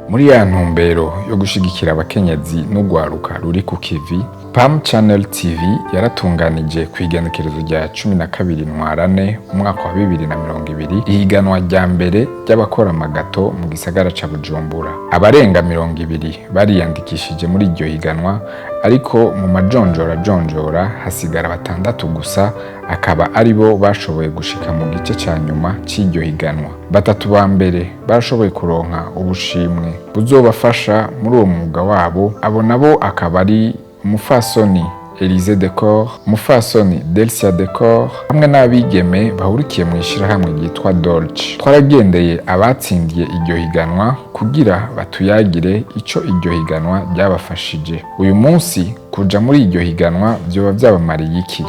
Muri ya ntumbero yo gushigikira abakenyezi n'ugwaruka ruri ku kivi, PAM Channel TV yaratunganije kwigenekerezo rya 12 Ntwarante umwaka wa 2020 ihiganwa rya mbere ry'abakora amagato mu gisagara ca Bujumbura. Abarenga 200 bariyandikishije muri iryo higanwa, ariko mu majonjora hasigara 6 gusa, akaba ari bo bashoboye gushika mu gice ca nyuma c'iryo higanwa. 3 ba mbere barashoboye kuronka ubushimwe buzobafasha muri uwo mwuga wabo. Abo nabo akaba ari Mufasoni Elise Decor, Mufasoni Delcia Decor hamwe n'abigeme bahurikiye mu ishirahamwe ryitwa Dolce. Twaragendeye abatsindiye iryo higanwa kugira batuyagire ico iryo higanwa ryabafashije. Uyu munsi kuja muri iryo higanwa vyoba vyabamariye iki?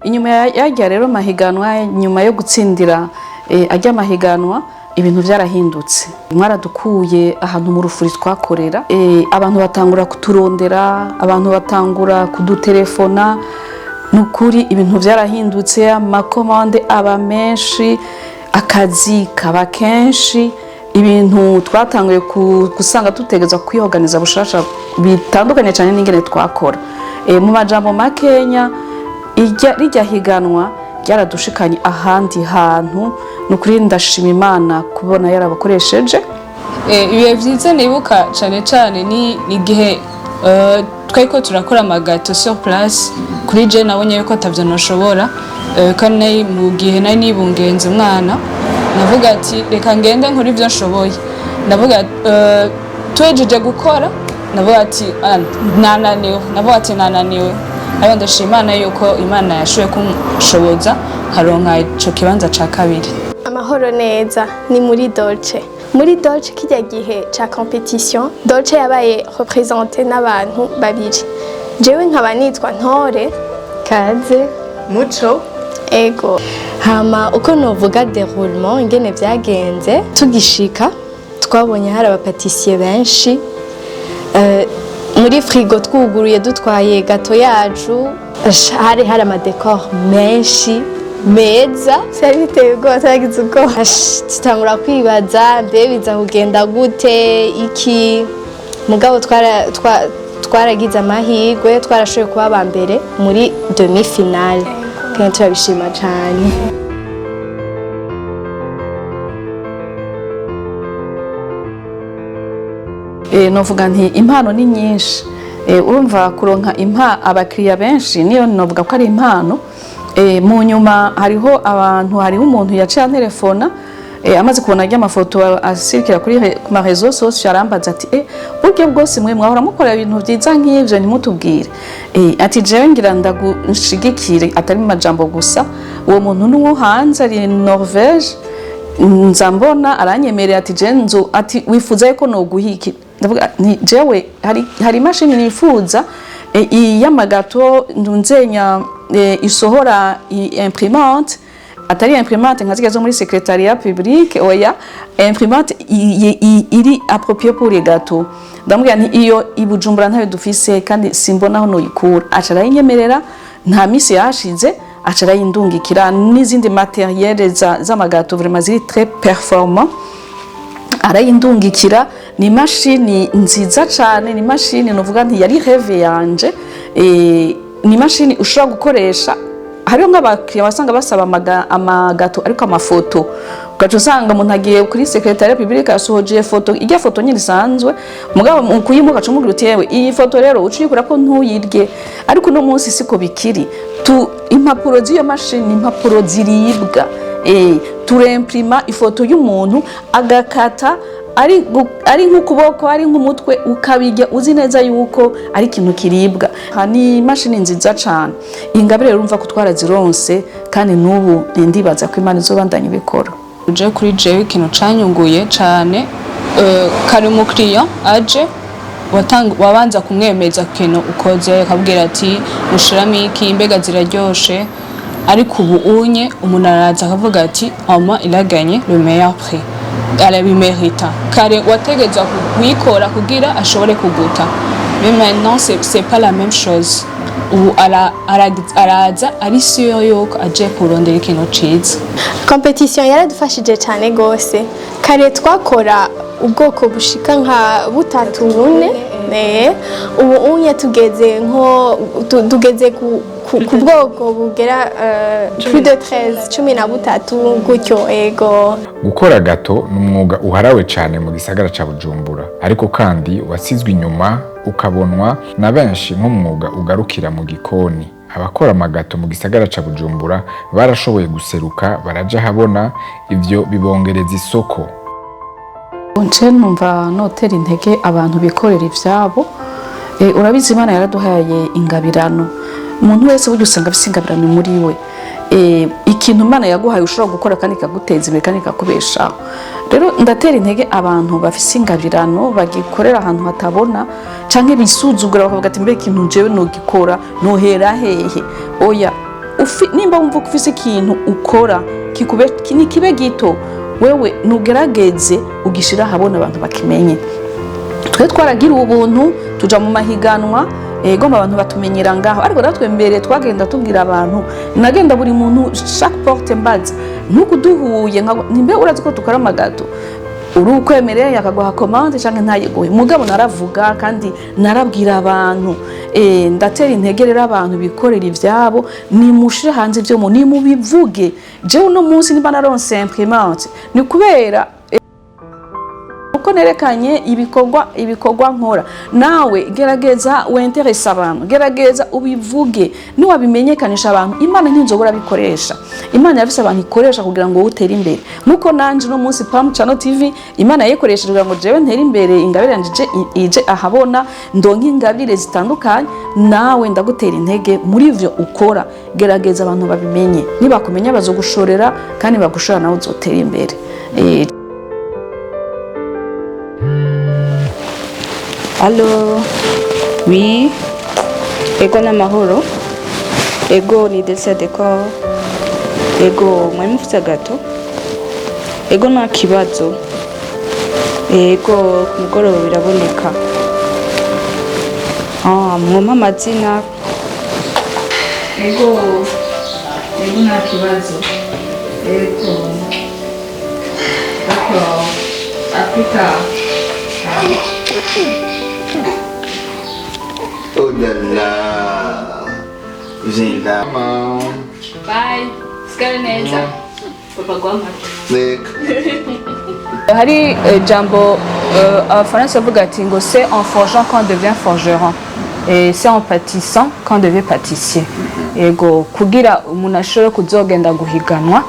Inyuma yarya rero mahiganwa, nyuma yo gutsindira ajya mahiganwa, ibintu byarahindutse. Mwaradukuye ahantu mu rufuri twakorera, abantu batangura kuturondera, abantu batangura kudutelefona. Nukuri ibintu byarahindutse, amakomande aba menshi, akazi kaba kenshi, ibintu twatanguye gusanga tutegeza kwiorganiza bushasha bitandukanye cyane n'ingene twakora. Mu majambo makenya, rijya higanwa ryaradushikanye ahandi hantu. Nukuri ndashima Imana kubona yarabakoresheje. Ibihe byiza nibuka cyane ni igihe twari turakora amagato sur place. Kuri je nabonye yuko atavyo noshobora, kandi mu gihe nari nibungenze umwana, navuga ati reka ngende nkora ivyo nshoboye. Navuga twejeje gukora, navuga ati nananiwe. Ayo ndashima Imana yuko Imana yashoboye kunshoboza karonka ico kibanza ca kabiri. Amahoro neza ni muri Dolce. Muri Dolce kijya gihe ca Compétition, Dolce yabaye représentée n'abantu babiri. Jewe nkaba nitwa Ntore Kaze Muco Ego. Hama uko novuga déroulement ingene vyagenze, tugishika twabonye hari abapatissier benshi. Muri frigo twuguruye dutwaye gato yacu, hari amadekor menshi meza, cyari biteye ubwoba, twagize ubwoba. Tutangura kwibaza mbe biza kugenda gute iki. Mugabo twaragize amahirwe, twarashoboye kuba aba mbere muri demi finale, kandi turabishima cyane. Novuga nti impano ni nyinshi. Urumva kuronka abakiriya benshi niyo novuga ko ari impano. Mu nyuma hariho umuntu yaciye telefona, amaze kubona ajya amafoto asirikira kuri ma réseaux sociaux, arambaza ati buryo bwose mwe mwahora mukora ibintu byiza nk'ivyo nimutubwire. Ati jewe ngira ndagushigikire, atari mu majambo gusa. Uwo muntu n'uwo hanze ari Norvège, nzambona aranyemerera ati jenzo, ati wifuza yuko noguhiki. Ndavuga ni jewe hari machine nifuza y'amagato ndunzenya isohora imprimante, atari imprimante nka zigazo muri secrétariat public, oya imprimante iri appropriée pour les gâteaux. Ndamubwira nti iyo ibujumbura ntayo dufise kandi simbona aho noyikura. Acara yinyemerera, nta misi yashize acara yindungikira n'izindi matériel z'amagato vraiment ziri très performant. Arayindungikira, ni machine nziza cyane, ni machine novuga nti yari rêve yanje. Ni machine ushobora gukoresha. Hariho nk'abakiriya basanga basaba amagato ariko amafoto, ugaca usanga umuntu agiye kuri secrétariat public asohoje foto, ijya foto nyine isanzwe, mugabo mu kuyimuka cumugura uti yewe iyi foto rero uciyikura ko ntuyirye. Ariko no munsi siko bikiri. Impapuro z'iyo machine, impapuro ziribwa. Turemprima ifoto y'umuntu agakata, ari nk'ukuboko, ari nk'umutwe, ukabijya uzi neza yuko ari ikintu kiribwa. Ni machine nziza cyane. Ingabire urumva ko twarazironse, kandi n'ubu ndibaza ko Imana izobandanya ibikora. Uje kuri jewe ikintu canyunguye cyane, kari mu client aje wabanza kumwemeza kintu ukoze, akabwira ati mushiramo iki, mbega ziraryoshe. Ariko ubu unye umuntu araza akavuga ati ama il a gagné le meilleur prix, arabimérita. Kare wategeza kuyikora kugira ashobore kuguta. Mais maintenant c'est pas la même chose. ubu araza ari siyo yuko aje kurondera ikintu ciza. Compétition yaradufashije cyane gose. Kare twakora ubwoko bushika nka butatu bune, ubu unye tugeze ku bwoko bugera plus de 13 gutyo ego. Gukora gato ni umwuga uharawe cyane mu gisagara ca Bujumbura, ariko kandi wasizwe inyuma ukabonwa na benshi nk'umwuga ugarukira mu gikoni. Abakora amagato mu gisagara ca Bujumbura barashoboye guseruka baraja habona, ivyo bibongereza isoko. Nce numva notera intege abantu bikorera ivyabo. Urabizi Imana yaraduhaye ingabirano. Umuntu wese buryo usanga afite ingabirano muri we. Ikintu Imana yaguhaye ushobora gukora kandi kaguteza imbere kandi kakubeshaho. Rero ndatera intege abantu bafite ingabirano bagikorera ahantu hatabona canke bisuzugura bakavuga ati mbere ikintu jewe no gikora nohera hehe. Oya, nimba wumva ko ufite ikintu ukora kibe gito, wewe nugerageze ugishira habona abantu bakimenye. Twe twaragira ubuntu tuja mu mahiganwa gomba abantu batumenyera ngaho, ariko natwe mbere twagenda tubwira abantu, nagenda buri muntu chaque porte mbaza ntukuduhuye nimbe urazi ko tukora amagato uri ukwemereye yakaguha commande canke ntayegoye. Mugabo naravuga kandi narabwira abantu ndatera intege rero abantu bikorera ivyabo, nimushire hanze ivyo ni mubivuge. Jewe uno munsi nimba naronse imprimante ni kubera uko nerekanye ibikorwa nkora. Nawe gerageza wenteresa abantu, gerageza ubivuge, niwabimenyekanisha abantu Imana ntinzobora bikoresha. Imana yafise abantu ikoresha kugira ngo utere imbere. Nuko nanje no munsi PAM Channel TV Imana yikoresheje kugira ngo jewe ntere imbere, ingabire nje ije ahabona, ndonke ingabire zitandukanye. Nawe ndagutera intege muri ivyo ukora, gerageza abantu babimenye. Nibakumenya bazogushorera kandi bagushora nawe uzotera imbere. Allo, oui, ego n'amahoro, ego ni Delcia Decor, ego mwari mufite gato, ego nta kibazo, ego ku mugoroba biraboneka. Mwumva amazina, ego nta kibazo, ego, d'accord, Africa. Oh là là, vous êtes là, maman. Bye, sikari neza. Papa gwampa. Nick. Hari jambo abafaransa bavuga ati ngo c'est en forgeant qu'on devient forgeron, et c'est en pâtissant qu'on devient pâtissier. Ego kugira umuntu ashobora kuzogenda guhiganwa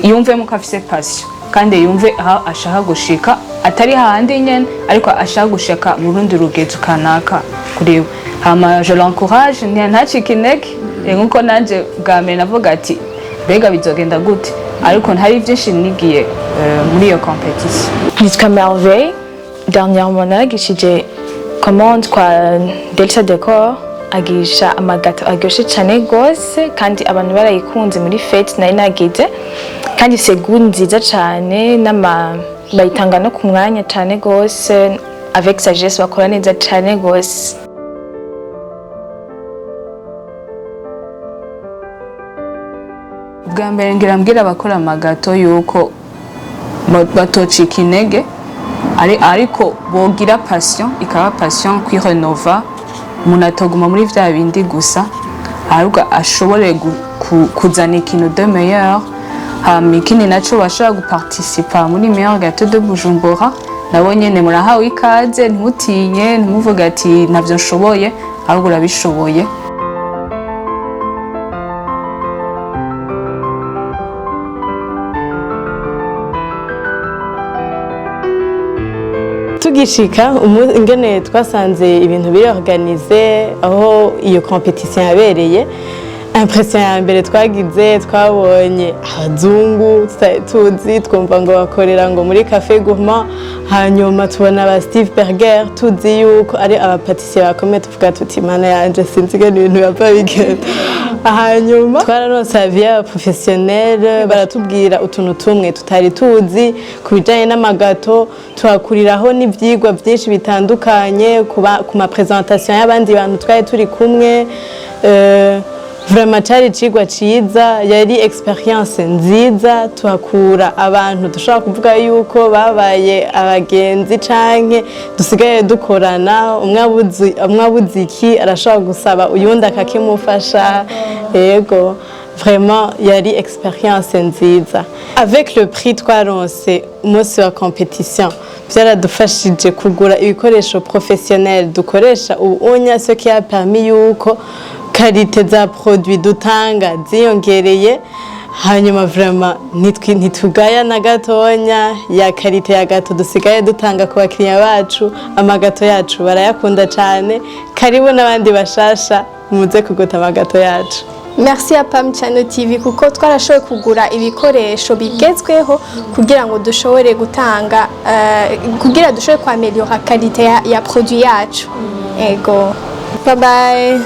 yumvemo ko afise passion kandi yumve aho ashaka gushika, atari hahandi nyene ariko ashaka gushika mu rundi rugezo kanaka kuriwe. Hama je l'encourage ntacike intege, nkuko nanje bwa mbere navuga ati mbega bizogenda gute, ariko ntari byinshi nigiye muri iyo compétition. Nitwa Meilleur, dernièrement nagishije commande kwa Delcia Decor, agisha amagato aryoshe cyane gose kandi abantu barayikunze muri fête nari nagize, kandi segu nziza cyane bayitanga no ku mwanya cyane gose, avec sagesse bakora neza cyane gose. Bwa mbere ngira mbwira abakora amagato yuko batocika intege, ariko bogira passion, ikaba passion kwirenova, umuntu atoguma muri vya bindi gusa, ahubwo ashobore kuzana ikintu de meilleur. Ikindi naco bashobora guparticipa muri Meilleur Gâteau de Bujumbura, nabo nyene murahawe ikaze, ntimutinye, ntimuvuga ati ntavyo nshoboye, ahubwo urabishoboye. Tugishika ingene twasanze ibintu biri organisé aho iyo compétition yabereye, impression ya mbere twagize twabonye abazungu tuzi twumva ngo bakorera ngo muri Cafe Gourmand, hanyuma tubona aba Steve Berger tuzi yuko ari abapatisiye bakomeye, tuvuga tuti mana yanje sinzi ibintu bapfa bigenda. Hanyuma twararonse aviya professionnel, baratubwira utuntu tumwe tutari tuzi ku bijanye n'amagato, twakuriraho n'ivyigwa byinshi bitandukanye ku ma presentation y'abandi bantu twari turi kumwe. Vraiment cyari icigwa ciza, yari experience nziza, tuhakura abantu dushobora kuvuga yuko babaye abagenzi canke dusigaye dukorana, umwe abuze iki arashobora gusaba uyundi akakimufasha. Yego vraiment yari experience nziza. Avec le prix twaronse umunsi wa compétition, byaradufashije kugura ibikoresho professionnel dukoresha ubunya, ce qui a permis yuko qualité za produit dutanga ziyongereye. Hanyuma vraiment ntitugaya na gatonya ya qualité ya gato dusigaye dutanga ku bakiriya bacu. Amagato yacu barayakunda cyane, karibu n'abandi bashasha muze kugota amagato yacu. Merci à PAM Channel TV kuko twarashoboye kugura ibikoresho bigezweho kugira ngo dushobore gutanga kugira dushobore kwameliora qualité ya produit yacu. Ego. Bye bye.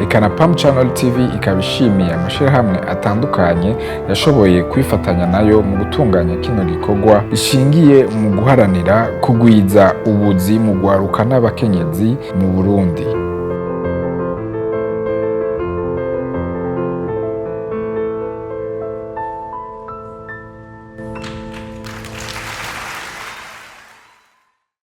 Ikana PAM Channel TV ikabishimiye amashirahamwe atandukanye yashoboye kwifatanya nayo mu gutunganya kino gikorwa ishingiye mu guharanira kugwiza ubuzi mu gwaruka n'abakenyezi mu Burundi.